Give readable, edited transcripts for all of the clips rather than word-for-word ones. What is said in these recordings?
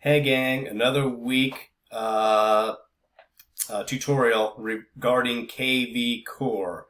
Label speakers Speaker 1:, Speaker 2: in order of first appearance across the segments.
Speaker 1: Hey gang, another week tutorial regarding Kvcore.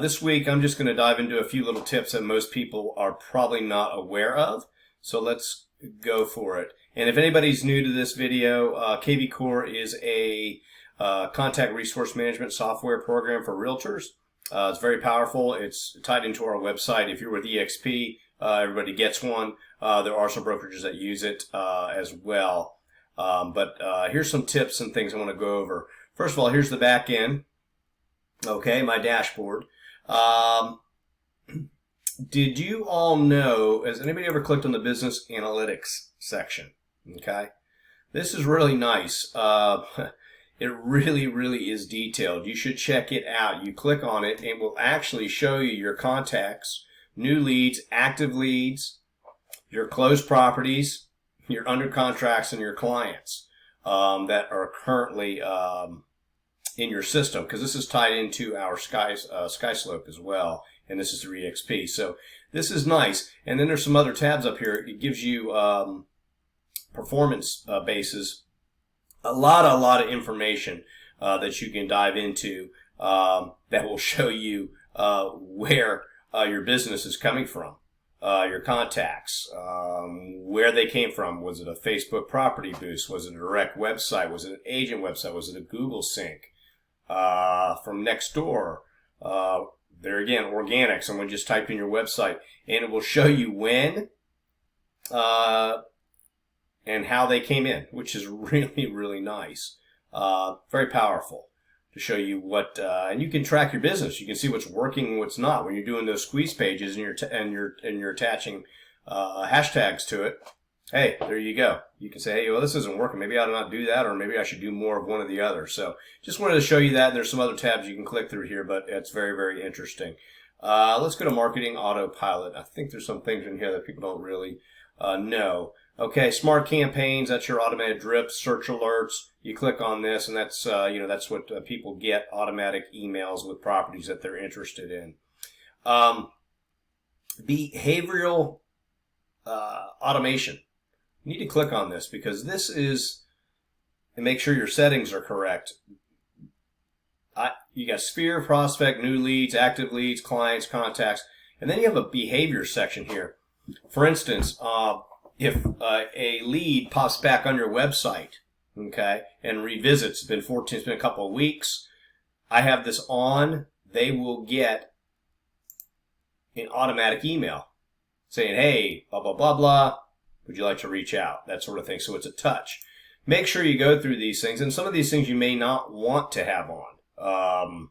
Speaker 1: This week I'm just going to dive into a few little tips that most people are probably not aware of. So let's go for it. And if anybody's new to this video, Kvcore is a contact resource management software program for realtors. It's very powerful. It's tied into our website. If you're with EXP, everybody gets one. There are some brokerages that use it as well. But here's some tips and things I want to go over. First of all, here's the back end. Okay, my dashboard. Did you all know, has anybody ever clicked on the business analytics section? Okay, this is really nice. It really is detailed. You should check it out. You click on it, and it will actually show you your contacts, new leads, active leads, your closed properties, your under contracts, and your clients that are currently in your system, because this is tied into our SkySlope as well, and this is through EXP. So this is nice. And then there's some other tabs up here. It gives you performance bases. A lot of information that you can dive into that will show you where your business is coming from, your contacts, where they came from. Was it a Facebook property boost? Was it a direct website? Was it an agent website? Was it a Google sync from next door? There again, organic. Someone just typed in your website, and it will show you when and how they came in, which is really nice. Very powerful to show you what, and you can track your business. You can see what's working and what's not when you're doing those squeeze pages and you're attaching hashtags to it. Hey, there you go. You can say, hey, well, this isn't working. Maybe I ought to not do that, or maybe I should do more of one or the other. So just wanted to show you that. There's some other tabs you can click through here, but it's very interesting. Let's go to Marketing Autopilot. I think there's some things in here that people don't really know. Okay, smart campaigns, that's your automated drips, search alerts. You click on this, and that's that's what people get, automatic emails with properties that they're interested in. Behavioral automation. You need to click on this because this is, and make sure your settings are correct. You got sphere, prospect, new leads, active leads, clients, contacts, and then you have a behavior section here. For instance, if a lead pops back on your website, okay, and revisits, it's been a couple of weeks, I have this on, they will get an automatic email saying, hey, blah, blah, blah, blah, would you like to reach out? That sort of thing. So it's a touch. Make sure you go through these things, and some of these things you may not want to have on.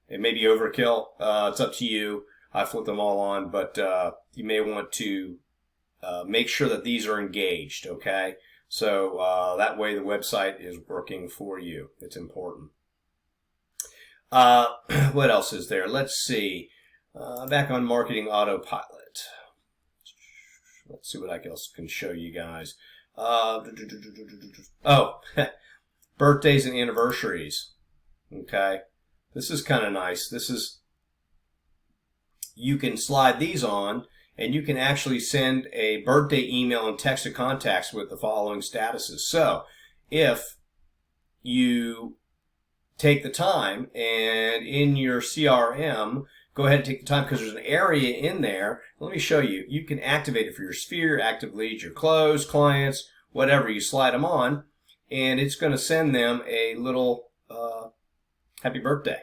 Speaker 1: It may be overkill. It's up to you. I flip them all on, but you may want to make sure that these are engaged, okay? So that way the website is working for you. It's important. What else is there? Let's see. Back on Marketing Autopilot. Let's see what I else can show you guys. Oh, birthdays and anniversaries. Okay. This is kind of nice. You can slide these on, and you can actually send a birthday email and text to contacts with the following statuses. So if you take the time and in your CRM, go ahead and take the time, because there's an area in there. Let me show you. You can activate it for your sphere, active leads, your closed clients, whatever. You slide them on, and it's going to send them a little happy birthday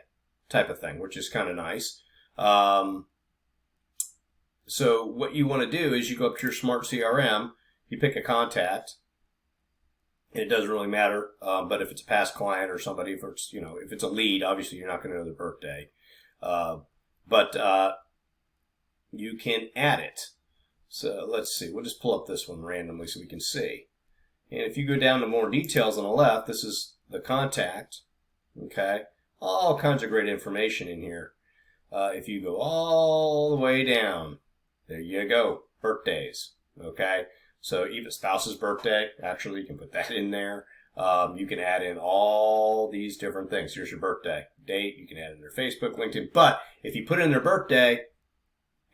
Speaker 1: type of thing, which is kind of nice. So what you want to do is you go up to your smart CRM, you pick a contact, and it doesn't really matter, but if it's a past client or somebody, if it's a lead, obviously you're not going to know their birthday. But you can add it. So let's see. We'll just pull up this one randomly so we can see. And if you go down to more details on the left, this is the contact. Okay, all kinds of great information in here. If you go all the way down, there you go, birthdays. Okay, so even spouse's birthday, actually, you can put that in there. You can add in all these different things. Here's your birthday date. You can add in their Facebook, LinkedIn. But if you put in their birthday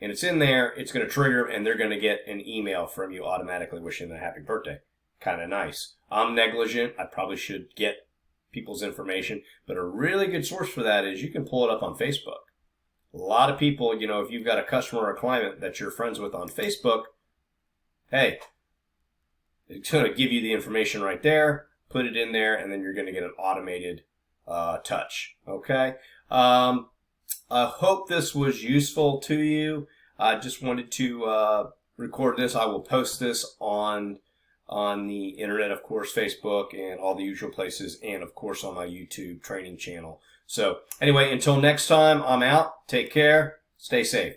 Speaker 1: and it's in there, it's going to trigger, and they're going to get an email from you automatically wishing them a happy birthday. kind of nice. I'm negligent. I probably should get people's information, but a really good source for that is you can pull it up on Facebook. A lot of people, you know, if you've got a customer or a client that you're friends with on Facebook, hey, it's going to give you the information right there, put it in there, and then you're going to get an automated touch. Okay? I hope this was useful to you. I just wanted to record this. I will post this on the internet, of course, Facebook and all the usual places, and of course on my YouTube training channel. So anyway, until next time, I'm out. Take care. Stay safe.